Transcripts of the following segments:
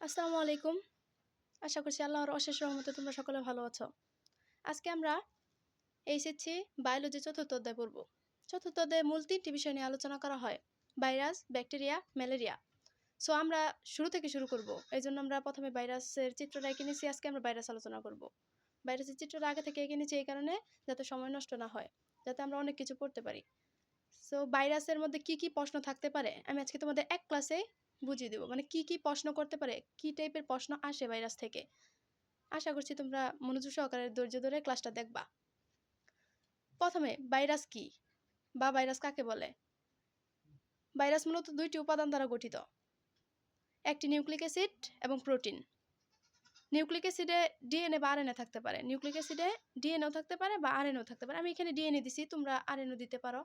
আসসালামু আলাইকুম। আশা করছি আল্লাহর অশেষ রহমতে তোমরা সকলে ভালো আছো। আজকে আমরা এইচএসসি বায়োলজি চতুর্থ অধ্যায় পড়ব। চতুর্থ অধ্যায়ে মূল ৩টি বিষয় নিয়ে আলোচনা করা হয়: ভাইরাস, ব্যাকটেরিয়া, ম্যালেরিয়া। সো আমরা শুরু থেকে শুরু করব। এই জন্য আমরা প্রথমে ভাইরাসের চিত্রটা এঁকে নিয়েছি। আজকে আমরা ভাইরাস আলোচনা করব। ভাইরাসের চিত্রটা আগে থেকে এঁকে নিয়েছি এই কারণে যাতে সময় নষ্ট না হয়, যাতে আমরা অনেক কিছু পড়তে পারি। সো ভাইরাসের মধ্যে কি কি প্রশ্ন থাকতে পারে আমি আজকে তোমাদের এক ক্লাসে বুঝিয়ে দেবো, মানে কি কি প্রশ্ন করতে পারে, কি টাইপের প্রশ্ন আসে ভাইরাস থেকে। আশা করছি তোমরা মনোযোগ সহকারে ধৈর্য ধরে ক্লাসটা দেখবা। প্রথমে ভাইরাস কি বা ভাইরাস কাকে বলে? ভাইরাস মূলত দুইটি উপাদান দ্বারা গঠিত, একটি নিউক্লিক অ্যাসিড এবং প্রোটিন। নিউক্লিক অ্যাসিডে ডিএনএ বা আরএনএ থাকতে পারে, নিউক্লিক অ্যাসিডে ডিএনএও থাকতে পারে বা আরএনএও থাকতে পারে। আমি এখানে ডিএনএ দিছি, তোমরা আরএনএও দিতে পারো,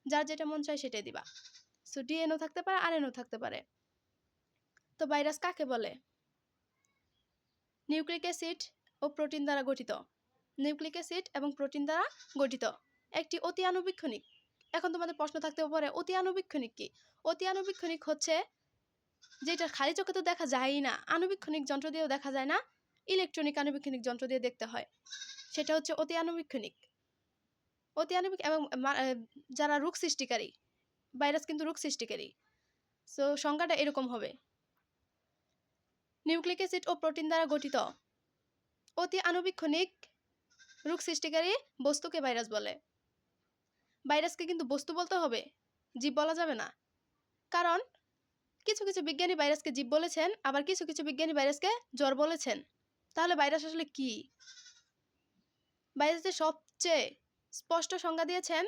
যার যেটা মন চায় সেটাই দিবা। সো ডিএনএও থাকতে পারে, আরএনএও থাকতে পারে। তো ভাইরাস কাকে বলে? নিউক্লিক অ্যাসিড ও প্রোটিন দ্বারা গঠিত, নিউক্লিক অ্যাসিড এবং প্রোটিন দ্বারা গঠিত একটি অতি আণুবীক্ষণিক। এখন তোমাদের প্রশ্ন থাকতে পারে অতি আণুবীক্ষণিক কি? অতি আণুবীক্ষণিক হচ্ছে যেটা খালি চোখে তো দেখা যায়ই না, আণুবীক্ষণিক যন্ত্র দিয়েও দেখা যায় না, ইলেকট্রনিক আণুবীক্ষণিক যন্ত্র দিয়ে দেখতে হয়, সেটা হচ্ছে অতি আণুবীক্ষণিক। অতি আণুবীক্ষণিক এবং যারা রোগ সৃষ্টিকারী, ভাইরাস কিন্তু রোগ সৃষ্টিকারী। সো সংজ্ঞাটা এরকম হবে: নিউক্লিক অ্যাসিড ও প্রোটিন দ্বারা গঠিত অতি আণুবীক্ষণিক রোগ সৃষ্টিকারী বস্তুকে ভাইরাস বলে। ভাইরাসকে কিন্তু বস্তু বলতে হবে, জীব বলা যাবে না। কারণ কিছু কিছু বিজ্ঞানী ভাইরাসকে জীব বলেছেন, আবার কিছু কিছু বিজ্ঞানী ভাইরাসকে জ্বর বলেছেন। তাহলে ভাইরাস আসলে কি? ভাইরাসের সবচেয়ে স্পষ্ট সংজ্ঞা দিয়েছেন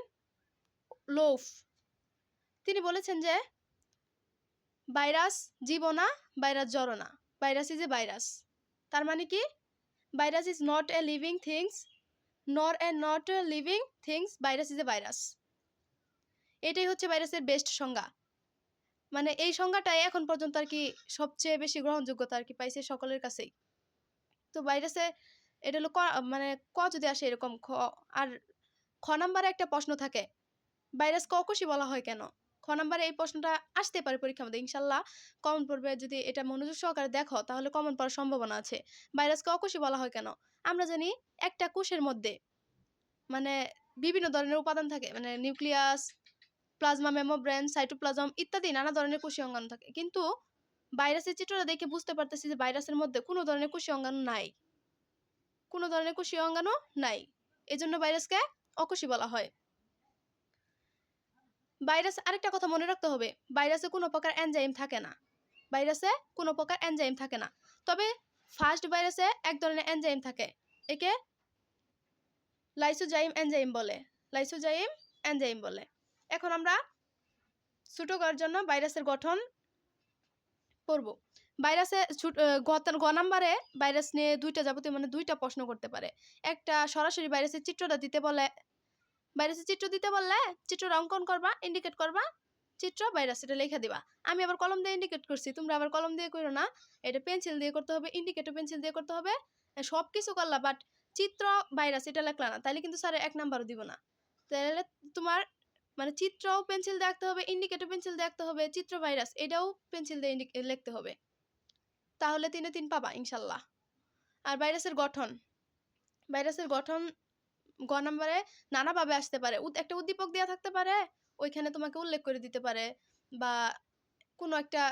লোফ। তিনি বলেছেন যে ভাইরাস জীবও না, ভাইরাস জ্বরও না, ভাইরাস ইজ এ ভাইরাস। তার মানে কি? Virus is not a living things nor a not a living things, virus is a virus. এটাই হচ্ছে ভাইরাসের বেস্ট সংজ্ঞা। মানে এই সংজ্ঞাটাই এখন পর্যন্ত আর কি সবচেয়ে বেশি গ্রহণযোগ্যতা আর কি পাইছে সকলের কাছেই। তো ভাইরাসে এটা হলো মানে যদি আসে এরকম আর খ নাম্বারে একটা প্রশ্ন থাকে, ভাইরাসকে অকোষী বলা হয় কেন? খ নাম্বারে এই প্রশ্নটা আসতে পারে পরীক্ষার মধ্যে, ইনশাল্লাহ কমন পড়বে। যদি এটা মনোযোগ সহকারে দেখো তাহলে কমন পড়ার সম্ভাবনা আছে। ভাইরাসকে অকোষী বলা হয় কেন? আমরা জানি একটা কোষের মধ্যে মানে বিভিন্ন ধরনের উপাদান থাকে, মানে নিউক্লিয়াস, প্লাজমা মেমোব্রেন, সাইটোপ্লাজম ইত্যাদি নানা ধরনের কোষীয় অঙ্গাণু থাকে। কিন্তু ভাইরাসের চিত্রটা দেখে বুঝতে পারতেছি যে ভাইরাসের মধ্যে কোনো ধরনের কোষীয় অঙ্গাণু নাই, কোনো ধরনের কোষীয় অঙ্গাণু নাই। এজন্য ভাইরাসকে অকোষী বলা হয়। ভাইরাস আরেকটা কথা মনে রাখতে হবে, ভাইরাসে কোনো প্রকার এনজাইম থাকে না, ভাইরাসে কোনো প্রকার এনজাইম থাকে না। তবে ফার্স্ট ভাইরাসে এক ধরনের এনজাইম থাকে, একে লাইসোজাইম এনজাইম বলে, লাইসোজাইম এনজাইম বলে। এখন আমরা ছোট করার জন্য ভাইরাসের গঠন পড়ব। ভাইরাসে গ নাম্বারে ভাইরাস নিয়ে দুইটা যাবতীয় মানে দুইটা প্রশ্ন করতে পারে। একটা সরাসরি ভাইরাসের চিত্রটা দিতে বলে, ভাইরাসের চিত্র দিতে বললে চিত্রটা অঙ্কন করবা, ইন্ডিকেট করবা, চিত্র ভাইরাস এটা লেখা দিবা। আমি আবার কলম দিয়ে ইন্ডিকেট করছি, তোমরা আবার কলম দিয়ে করো না, এটা পেন্সিল দিয়ে করতে হবে, ইন্ডিকেটও পেন্সিল দিয়ে করতে হবে। সব কিছু করলা বাট চিত্র ভাইরাস এটা লেখলা না, তাইলে কিন্তু স্যার 1 নাম্বারও দিব না। তাহলে তোমার মানে চিত্রও পেন্সিল দিয়ে আঁকতে হবে, ইন্ডিকেটর পেন্সিল দিয়ে আঁকতে হবে, চিত্র ভাইরাস এটাও পেন্সিল দিয়ে লিখতে হবে, তাহলে 3-এ 3 পাবা ইনশাল্লাহ। আর ভাইরাসের গঠন, ভাইরাসের গঠন গ নম্বরে নানাভাবে আসতে পারে। একটা উদ্দীপক দেওয়া থাকতে পারে, ওইখানে তোমাকে উল্লেখ করে দিতে পারে, বা কোনো একটা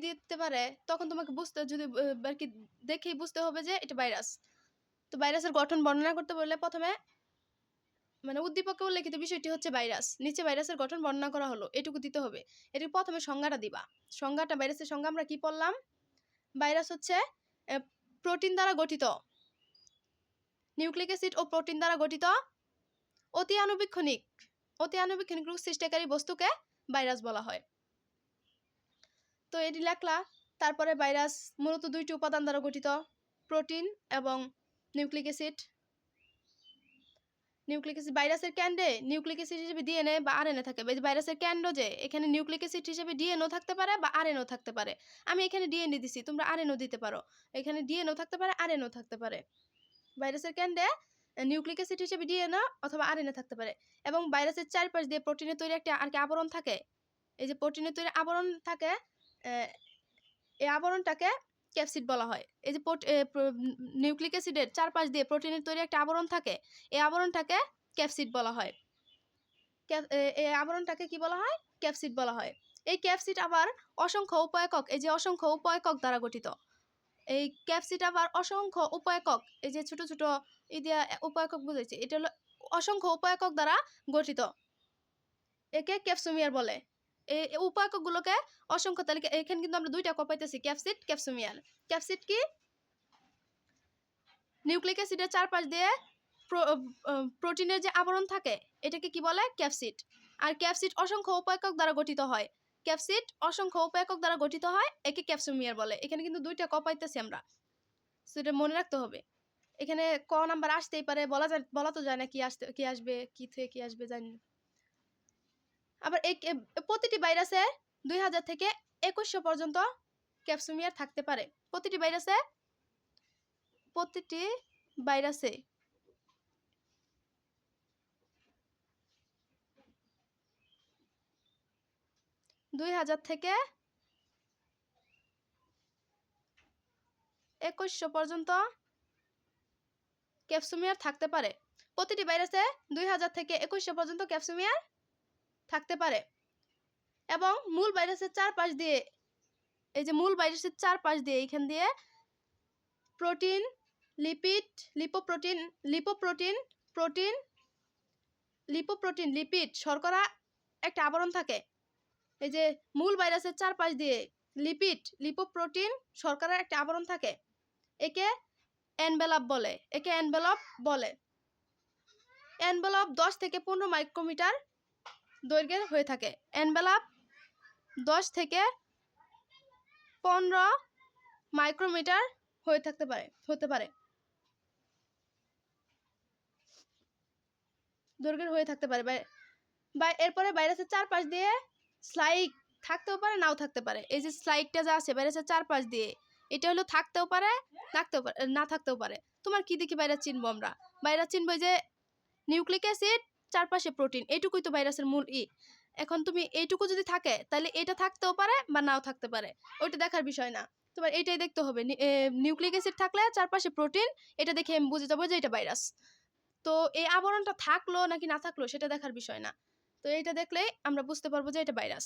দিতে পারে, তখন তোমাকে বুঝতে যদি আর কি দেখেই বুঝতে হবে যে এটা ভাইরাস। তো ভাইরাসের গঠন বর্ণনা করতে বললে প্রথমে মানে উদ্দীপকে উল্লেখিত বিষয়টি হচ্ছে ভাইরাস, নিচে ভাইরাসের গঠন বর্ণনা করা হলো, এটুকু দিতে হবে। এটি প্রথমে সংজ্ঞাটা দিবা। সংজ্ঞাটা, ভাইরাসের সংজ্ঞা আমরা কি পড়লাম? ভাইরাস হচ্ছে প্রোটিন দ্বারা গঠিত, নিউক্লিক অ্যাসিড ও প্রোটিন দ্বারা গঠিত অতি আণুবীক্ষণিক রোগ সৃষ্টিকারী বস্তুকে ভাইরাস বলা হয়। তো এটি লেখলা। তারপরে ভাইরাস মূলত দুইটি উপাদান দ্বারা গঠিত, প্রোটিন এবং নিউক্লিক অ্যাসিড। ভাইরাসের ক্যান্ডে নিউক্লিক অ্যাসিড হিসেবে ডিএনএ বা আরএনএ থাকে। ভাইরাসের ক্যান্ড যে এখানে নিউক্লিক অ্যাসিড হিসেবে ডিএনএও থাকতে পারে বা আরএনএও থাকতে পারে। আমি এখানে ডিএনএ দিছি, তোমরা আরএনএও দিতে পারো, এখানে ডিএনএও থাকতে পারে, আরএনএও থাকতে পারে। ভাইরাসের ক্যান্ডে নিউক্লিক অ্যাসিড হিসেবে ডিএনএ অথবা আরএনএ থাকতে পারে। এবং ভাইরাসের চারপাশ দিয়ে প্রোটিনের তৈরি একটা আর কি আবরণ থাকে। এই যে প্রোটিনের তৈরি আবরণ থাকে, এই আবরণটাকে ক্যাপসিড বলা হয়। এই যে নিউক্লিক অ্যাসিডের চারপাশ দিয়ে প্রোটিনের তৈরি একটা আবরণ থাকে, এই আবরণটাকে ক্যাপসিড বলা হয়। এই আবরণটাকে কি বলা হয়? ক্যাপসিড বলা হয়। এই ক্যাপসিড আবার অসংখ্য উপ-একক, এই যে অসংখ্য উপ-একক দ্বারা গঠিত। এই ক্যাপসিড আবার অসংখ্য উপ-একক, এই যে ছোট ছোট উপ-একক বুঝাইছে, এটা হলো অসংখ্য উপ-একক দ্বারা গঠিত। একে ক্যাপসোমিয়ার বলে। এই উপ-এককগুলোকে অসংখ্য তালিকা, এখানে কিন্তু আমরা দুইটা পাইতেছি, ক্যাপসিড, ক্যাপসোমিয়ার। ক্যাপসিড কি? নিউক্লিক অ্যাসিডের চারপাশ দিয়ে প্রোটিনের যে আবরণ থাকে, এটাকে কি বলে? ক্যাপসিড। আর ক্যাপসিড অসংখ্য উপ-একক দ্বারা গঠিত হয়। ক্যাপসিড অসংখ্য উপ-একক দ্বারা গঠিত হয়, একে ক্যাপসোমিয়ার বলে। এখানে কিন্তু দুইটা পাইতেছি আমরা, সেটা মনে রাখতে হবে। এখানে ক নাম্বার আসতেই পারে, বলা তো যায় না কি আসবে, কি থেকে কি আসবে জানি না। আবার এই প্রতিটি ভাইরাসে 2000 থেকে 2100 পর্যন্ত ক্যাপসোমিয়ার থাকতে পারে। প্রতিটি ভাইরাসে 2000 থেকে 2100 পর্যন্ত ক্যাপসোমিয়ার থাকতে পারে। প্রতিটি ভাইরাসে 2000 থেকে 2100 পর্যন্ত ক্যাপসোমিয়ার থাকতে পারে। এবং মূল ভাইরাসের চারপাশ দিয়ে, এই যে মূল ভাইরাসের চারপাশ দিয়ে এখান দিয়ে প্রোটিন, লিপিড, লিপিড, শর্করা একটা আবরণ থাকে। এই যে মূল ভাইরাসের চারপাশ দিয়ে লিপোপ্রোটিন, শর্করার একটা আবরণ থাকে, একে এনভেলপ বলে। এনভেলপ 10 থেকে 15 মাইক্রোমিটার দৈর্ঘ্যের হয়ে থাকে। এনভেলপ 10 থেকে 15 মাইক্রোমিটার হতে পারে দৈর্ঘ্যের হয়ে থাকতে পারে। এরপরে ভাইরাসের চারপাশ দিয়ে স্লাইড থাকতেও পারে, নাও থাকতে পারে। এই যে স্লাইডটা যা আছে ভাইরাসের চারপাশ দিয়ে, এটা হলো থাকতেও পারে, না থাকতেও পারে। তোমার কি দেখি ভাইরাস চিনবো আমরা? ভাইরাস চিনবো যে নিউক্লিক অ্যাসিড, চারপাশে প্রোটিন, এইটুকুই তো ভাইরাসের মূল এখন তুমি এইটুকু যদি থাকে, তাহলে এটা থাকতেও পারে বা নাও থাকতে পারে, ওইটা দেখার বিষয় না। তোমার এইটাই দেখতে হবে, নিউক্লিক অ্যাসিড থাকলে চারপাশে প্রোটিন, এটা দেখে আমি বুঝে যাবো যে এটা ভাইরাস। তো এই আবরণটা থাকলো নাকি না থাকলো সেটা দেখার বিষয় না। তো এইটা দেখলেই আমরা বুঝতে পারবো যে এটা ভাইরাস।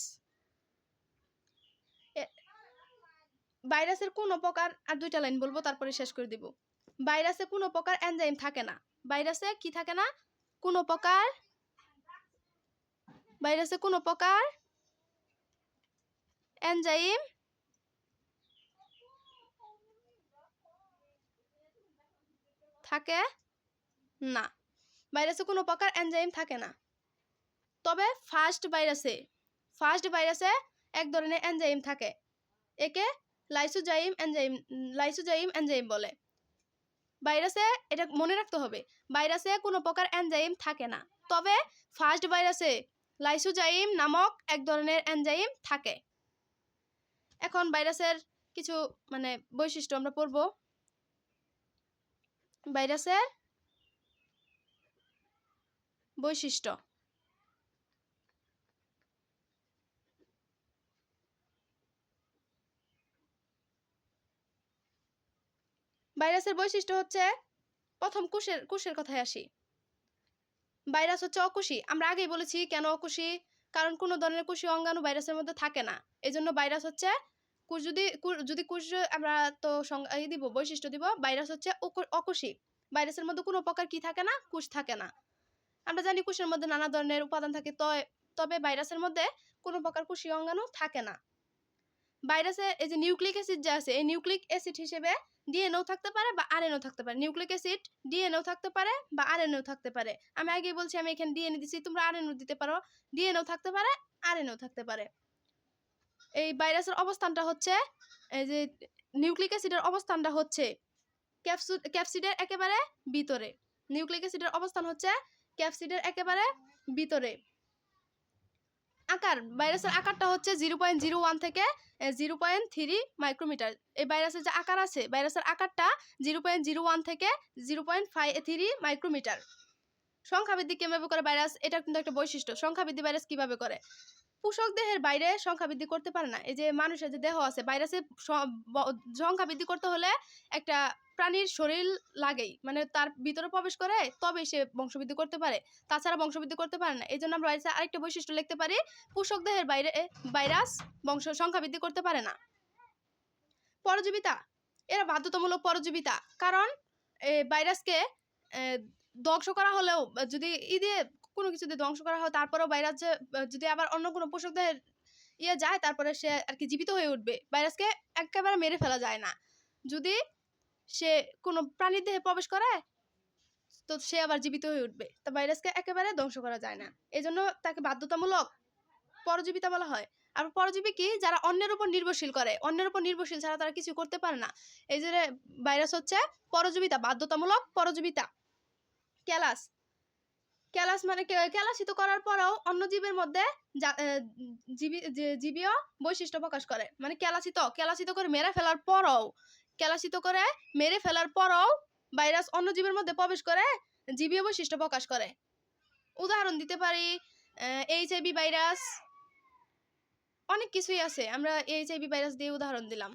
ভাইরাসের কোন প্রকার, আর দুইটা লাইন বলবো তারপরে শেষ করে দিব। ভাইরাসে কোনো প্রকার এনজাইম থাকে না। ভাইরাসে কি থাকে না? ভাইরাসে কোনো প্রকার এনজাইম থাকে না। ভাইরাসে কোনো প্রকার এনজাইম থাকে না। তবে ফার্স্ট ভাইরাসে এক ধরনের এনজাইম থাকে, একে লাইসোজাইম এনজাইম বলে। ভাইরাসে, এটা মনে রাখতে হবে, ভাইরাসে কোনো প্রকার এনজাইম থাকে না, তবে ফার্স্ট ভাইরাসে লাইসোজাইম নামক এক ধরনের এনজাইম থাকে। এখন ভাইরাসের কিছু বৈশিষ্ট্য আমরা পড়ব। ভাইরাসের বৈশিষ্ট্য। ভাইরাসের বৈশিষ্ট্য হচ্ছে, প্রথম কোষের কথায় আসি। ভাইরাস হচ্ছে অকোষী। আমরা আগেই বলেছি কেন অকোষী, কারণ কোনো ধরনের কোষীয় অঙ্গাণু ভাইরাসের মধ্যে থাকে না। এজন্য ভাইরাস হচ্ছে কোষ, যদি কোষ আমরা তো দিব, বৈশিষ্ট্য দিব, ভাইরাস হচ্ছে অকোষী। ভাইরাসের মধ্যে কোনো প্রকার কি থাকে না? কোষ থাকে না। আমরা জানি কোষের মধ্যে নানা ধরনের উপাদান থাকে, তবে ভাইরাসের মধ্যে কোনো প্রকার কোষীয় অঙ্গাণু থাকে না। ভাইরাসে এই যে নিউক্লিক অ্যাসিড যে আছে, এই নিউক্লিক অ্যাসিড হিসেবে ডিএনএও থাকতে পারে বা আরএনএও থাকতে পারে। নিউক্লিক অ্যাসিড ডিএনএও থাকতে পারে বা আরএনএও থাকতে পারে। আমি আগেই বলছি, আমি এখানে ডিএনএ দিছি, তোমরা আরএনএও দিতে পারো। ডিএনএও থাকতে পারে, আরএনএও থাকতে পারে। এই ভাইরাসের অবস্থানটা হচ্ছে, এই যে নিউক্লিক অ্যাসিডের অবস্থানটা হচ্ছে ক্যাপসিডের একেবারে ভিতরে। নিউক্লিক অ্যাসিডের অবস্থান হচ্ছে ক্যাপসিডের একেবারে ভিতরে। আকার, ভাইরাসের আকারটা হচ্ছে 0.01 থেকে 0.3 মাইক্রোমিটার। এই ভাইরাসের যে আকার আছে, ভাইরাসের আকারটা 0.01 থেকে 0.3 মাইক্রোমিটার। সংখ্যা বৃদ্ধি কিভাবে করে ভাইরাস? এটা কিন্তু একটা বৈশিষ্ট্য। সংখ্যা বৃদ্ধি ভাইরাস কিভাবে করে? পোষক দেহের বাইরে সংখ্যা বৃদ্ধি করতে পারে না। এই যে মানুষের যে দেহ আছে, ভাইরাসের সংখ্যা বৃদ্ধি করতে হলে একটা প্রাণীর শরীর লাগেই, মানে তার ভিতরে প্রবেশ করে তবে সে বংশবৃদ্ধি করতে পারে, তাছাড়া বংশবৃদ্ধি করতে পারে না। এই জন্য আমরা ভাইরাসের আরেকটা বৈশিষ্ট্য লিখতে পারি, পোষক দেহের বাইরে ভাইরাস সংখ্যা বৃদ্ধি করতে পারে না। পরজীবিতা, এরা বাধ্যতামূলক পরজীবিতা, কারণ ভাইরাসকে ধ্বংস করা হলেও, যদি দিয়ে কোনো কিছু দিয়ে ধ্বংস করা হয়, তারপরেও ভাইরাস যে যদি আবার অন্য কোনো পোষক দেহের যায়, তারপরে সে আর কি জীবিত হয়ে উঠবে। ভাইরাসকে একেবারে মেরে ফেলা যায় না। যদি সে কোনো প্রাণীর দেহে প্রবেশ করে, তো সে আবার জীবিত হয়ে উঠবে। তা ভাইরাসকে একেবারে ধ্বংস করা যায় না, এই জন্য তাকে বাধ্যতামূলক পরজীবিতা বলা হয়। আর পরজীবী কি, যারা অন্যের উপর নির্ভরশীল করে, অন্যের উপর নির্ভরশীল ছাড়া তারা কিছু করতে পারে না। এই যে ভাইরাস হচ্ছে পরজীবিতা, বাধ্যতামূলক পরজীবিতা। ক্যালাস, ক্যালাস মানে ক্যালাসিত করার পরেও অন্য জীবের মধ্যে জীবীয় বৈশিষ্ট্য প্রকাশ করে, মানে ক্যালাসিত করে মেরে ফেলার পরেও, ক্যালাসিত করে মেরে ফেলার পরেও ভাইরাস অন্য জীবের মধ্যে প্রবেশ করে জীবীয় বৈশিষ্ট্য প্রকাশ করে। উদাহরণ দিতে পারি HIV ভাইরাস, অনেক কিছুই আছে, আমরা HIV ভাইরাস দিয়ে উদাহরণ দিলাম।